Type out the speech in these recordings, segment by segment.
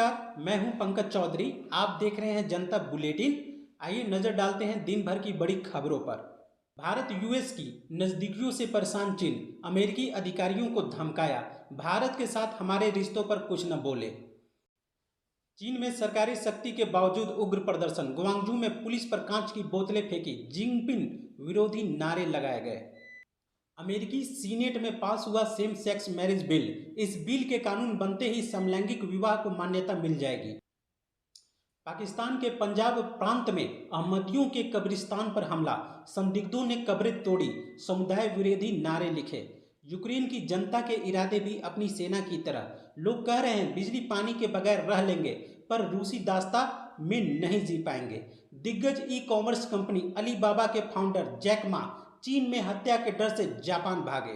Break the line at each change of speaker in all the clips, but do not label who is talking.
नमस्कार, मैं हूं पंकज चौधरी। आप देख रहे हैं जनता बुलेटिन। आइए नजर डालते हैं दिन भर की बड़ी खबरों पर। भारत यूएस की नजदीकियों से परेशान चीन, अमेरिकी अधिकारियों को धमकाया, भारत के साथ हमारे रिश्तों पर कुछ न बोले। चीन में सरकारी सख्ती के बावजूद उग्र प्रदर्शन, ग्वांगझू में पुलिस पर कांच की बोतलें फेंकी, जिनपिंग विरोधी नारे लगाए गए। अमेरिकी सीनेट में पास हुआ सेम सेक्स मैरिज बिल। इस बिल के कानून बनते ही समलैंगिक विवाह को मान्यता मिल जाएगी। पाकिस्तान के पंजाब प्रांत में अहमदियों के कब्रिस्तान पर हमला, संदिग्धों ने कब्रें तोड़ी, समुदाय विरोधी नारे लिखे। यूक्रेन की जनता के इरादे भी अपनी सेना की तरह। लोग कह रहे हैं बिजली पानी के बगैर रह लेंगे, पर रूसी दास्ता में नहीं जी पाएंगे। दिग्गज ई कॉमर्स कंपनी अलीबाबा के फाउंडर जैक मा चीन में हत्या के डर से जापान भागे।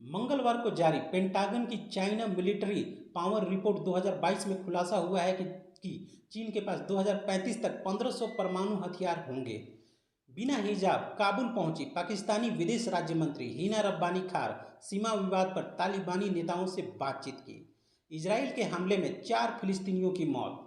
मंगलवार को जारी पेंटागन की चाइना मिलिट्री पावर रिपोर्ट 2022 में खुलासा हुआ है कि चीन के पास 2035 तक 1500 परमाणु हथियार होंगे। बिना हिजाब काबुल पहुंची पाकिस्तानी विदेश राज्य मंत्री हिना रब्बानी खार, सीमा विवाद पर तालिबानी नेताओं से बातचीत की। इजराइल के हमले में 4 फिलिस्तीनियों की मौत।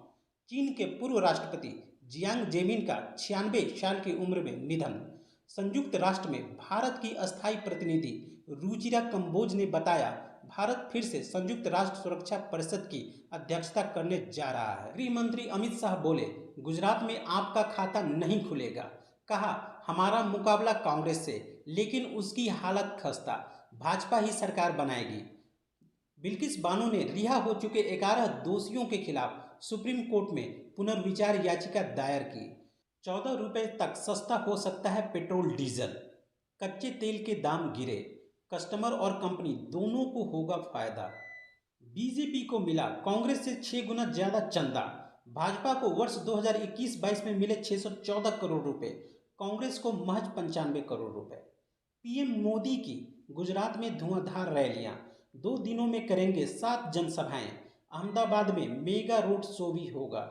चीन के पूर्व राष्ट्रपति जियांग जेमिन का 96 साल की उम्र में निधन। संयुक्त राष्ट्र में भारत की अस्थायी प्रतिनिधि रुचिरा कंबोज ने बताया, भारत फिर से संयुक्त राष्ट्र सुरक्षा परिषद की अध्यक्षता करने जा रहा है। गृह मंत्री अमित शाह बोले, गुजरात में आपका खाता नहीं खुलेगा। कहा, हमारा मुकाबला कांग्रेस से, लेकिन उसकी हालत खस्ता, भाजपा ही सरकार बनाएगी। बिल्किस बानो ने रिहा हो चुके 11 दोषियों के खिलाफ सुप्रीम कोर्ट में पुनर्विचार याचिका दायर की। 14 रुपये तक सस्ता हो सकता है पेट्रोल डीजल। कच्चे तेल के दाम गिरे, कस्टमर और कंपनी दोनों को होगा फायदा। बीजेपी को मिला कांग्रेस से 6 गुना ज्यादा चंदा। भाजपा को वर्ष 2021-22 में मिले 614 करोड़ रुपए, कांग्रेस को महज 95 करोड़ रुपए। पीएम मोदी की गुजरात में धुआंधार रैलियां, 2 दिनों में करेंगे 7 जनसभाएं। अहमदाबाद में मेगा रोड शो भी होगा।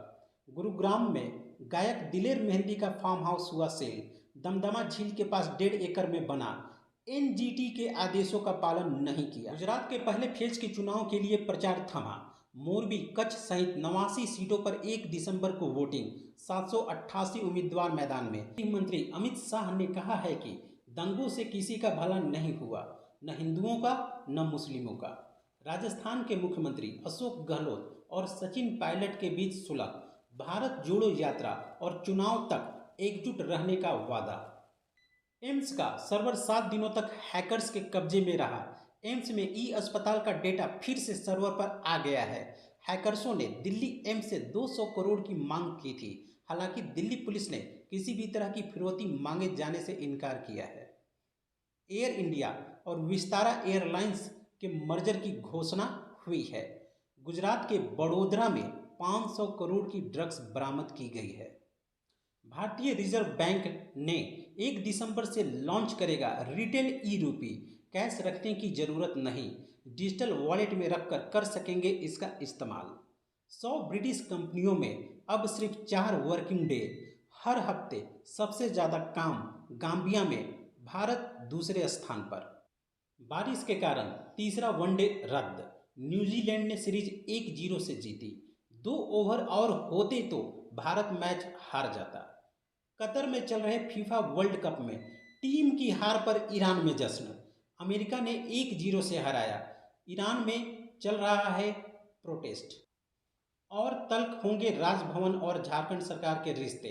गुरुग्राम में गायक दिलेर मेहंदी का फार्म हाउस हुआ सेल, दमदमा झील के पास 1.5 एकड़ में बना। एनजीटी के आदेशों का पालन नहीं किया। गुजरात के पहले फेज के चुनाव के लिए प्रचार थमा। मोरबी, कच्छ सहित 89 सीटों पर 1 दिसंबर को वोटिंग, 788 उम्मीदवार मैदान में। गृह मंत्री अमित शाह ने कहा है कि दंगों से किसी का भला नहीं हुआ, न हिंदुओं का न मुस्लिमों का। राजस्थान के मुख्यमंत्री अशोक गहलोत और सचिन पायलट के बीच सुलह, भारत जोड़ो यात्रा और चुनाव तक एकजुट रहने का वादा। एम्स का सर्वर 7 दिनों तक हैकर्स के कब्जे में रहा। एम्स में ई अस्पताल का डेटा फिर से सर्वर पर आ गया है। हैकर्सों ने दिल्ली एम्स से 200 करोड़ की मांग की थी। हालांकि दिल्ली पुलिस ने किसी भी तरह की फिरौती मांगे जाने से इनकार किया है। एयर इंडिया और विस्तारा एयरलाइंस के मर्जर की घोषणा हुई है। गुजरात के बड़ोदरा में 500 करोड़ की ड्रग्स बरामद की गई है। भारतीय रिजर्व बैंक ने 1 दिसंबर से लॉन्च करेगा रिटेल ई रूपी। कैश रखने की जरूरत नहीं, डिजिटल वॉलेट में रखकर कर सकेंगे इसका इस्तेमाल। 100 ब्रिटिश कंपनियों में अब सिर्फ 4 वर्किंग डे। हर हफ्ते सबसे ज्यादा काम गाम्बिया में, भारत दूसरे स्थान पर। बारिश के कारण तीसरा वनडे रद्द। न्यूजीलैंड ने सीरीज 1-0 से जीती। 2 ओवर और होते तो भारत मैच हार जाता। कतर में चल रहे फीफा वर्ल्ड कप में टीम की हार पर ईरान में जश्न। अमेरिका ने 1-0 से हराया। ईरान में चल रहा है प्रोटेस्ट। और तल्ख होंगे राजभवन और झारखंड सरकार के रिश्ते।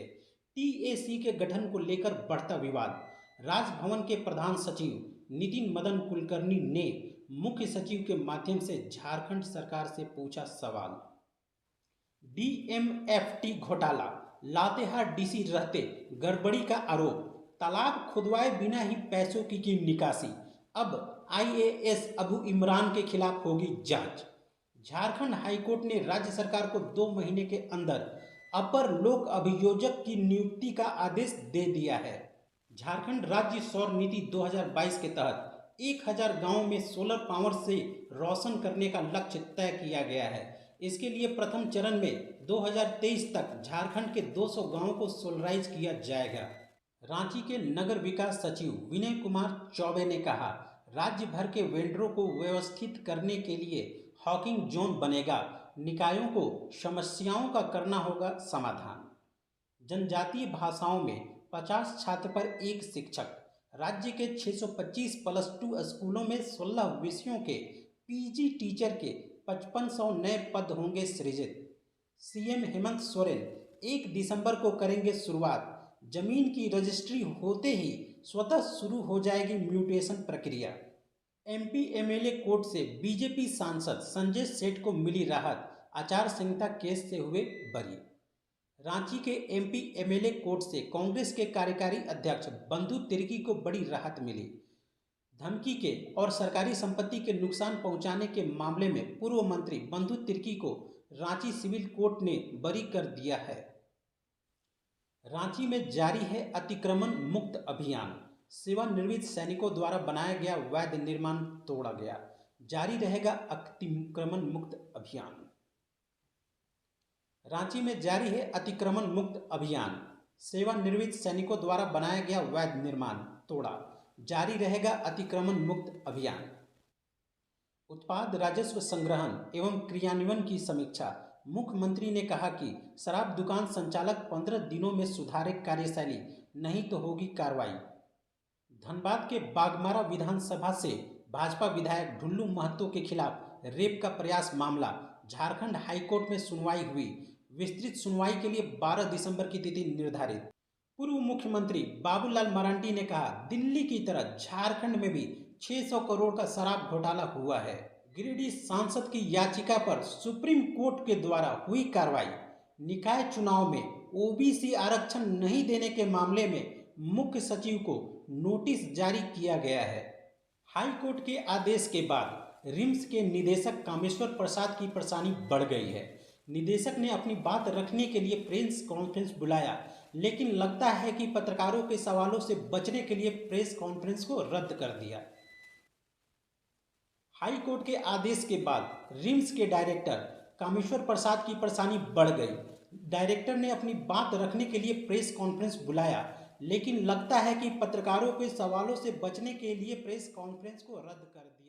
टीएसी के गठन को लेकर बढ़ता विवाद। राजभवन के प्रधान सचिव नितिन मदन कुलकर्णी ने मुख्य सचिव के माध्यम से झारखंड सरकार से पूछा सवाल। डीएमएफटी घोटाला, लातेहार डीसी रहते गड़बड़ी का आरोप। तालाब खुदवाए बिना ही पैसों की निकासी। अब आईएएस अबू इमरान के खिलाफ होगी जांच। झारखंड हाईकोर्ट ने राज्य सरकार को 2 महीने के अंदर अपर लोक अभियोजक की नियुक्ति का आदेश दे दिया है। झारखंड राज्य सौर नीति 2022 के तहत 1000 गांवों में सोलर पावर से रोशन करने का लक्ष्य तय किया गया है। इसके लिए प्रथम चरण में 2023 तक झारखंड के 200 गांवों को सोलराइज किया जाएगा। रांची के नगर विकास सचिव विनय कुमार चौबे ने कहा, राज्य भर के वेंडरों को व्यवस्थित करने के लिए हॉकिंग जोन बनेगा। निकायों को समस्याओं का करना होगा समाधान। जनजातीय भाषाओं में 50 छात्र पर एक शिक्षक। राज्य के 625 +2 स्कूलों में 16 विषयों के पीजी टीचर के 5500 नए पद होंगे सृजित। सीएम हेमंत सोरेन 1 दिसंबर को करेंगे शुरुआत। जमीन की रजिस्ट्री होते ही स्वतः शुरू हो जाएगी म्यूटेशन प्रक्रिया। एमपी एमएलए कोर्ट से बीजेपी सांसद संजय सेठ को मिली राहत, आचार संहिता केस से हुए बरी। रांची के एमपी एमएलए कोर्ट से कांग्रेस के कार्यकारी अध्यक्ष बंधु तिर्की को बड़ी राहत मिली। धमकी के और सरकारी संपत्ति के नुकसान पहुंचाने के मामले में पूर्व मंत्री बंधु तिर्की को रांची सिविल कोर्ट ने बरी कर दिया है। रांची में जारी है अतिक्रमण मुक्त अभियान। सेवानिवृत्त सैनिकों द्वारा बनाया गया वैध निर्माण तोड़ा गया। जारी रहेगा अतिक्रमण मुक्त अभियान। रांची में जारी है अतिक्रमण मुक्त अभियान। सेवानिवृत्त सैनिकों द्वारा बनाया गया वैध निर्माण तोड़ा। जारी रहेगा अतिक्रमण मुक्त अभियान। उत्पाद राजस्व संग्रहण एवं क्रियान्वयन की समीक्षा। मुख्यमंत्री ने कहा कि शराब दुकान संचालक 15 दिनों में सुधारे कार्यशैली, नहीं तो होगी कार्रवाई। धनबाद के बागमारा विधानसभा से भाजपा विधायक ढुल्लू महतो के खिलाफ रेप का प्रयास मामला झारखंड हाईकोर्ट में सुनवाई हुई। विस्तृत सुनवाई के लिए 12 दिसंबर की तिथि निर्धारित। पूर्व मुख्यमंत्री बाबूलाल मरांडी ने कहा, दिल्ली की तरह झारखंड में भी 600 करोड़ का शराब घोटाला हुआ है। गिरिडीह सांसद की याचिका पर सुप्रीम कोर्ट के द्वारा हुई कार्रवाई। निकाय चुनाव में ओबीसी आरक्षण नहीं देने के मामले में मुख्य सचिव को नोटिस जारी किया गया है। हाई कोर्ट के आदेश के बाद रिम्स के निदेशक कामेश्वर प्रसाद की परेशानी बढ़ गई है। निदेशक ने अपनी बात रखने के लिए प्रेस कॉन्फ्रेंस बुलाया, लेकिन लगता है कि पत्रकारों के सवालों से बचने के लिए प्रेस कॉन्फ्रेंस को रद्द कर दिया। हाई कोर्ट के आदेश के बाद रिम्स के डायरेक्टर कामेश्वर प्रसाद की परेशानी बढ़ गई। डायरेक्टर ने अपनी बात रखने के लिए प्रेस कॉन्फ्रेंस बुलाया, लेकिन लगता है कि पत्रकारों के सवालों से बचने के लिए प्रेस कॉन्फ्रेंस को रद्द कर दिया।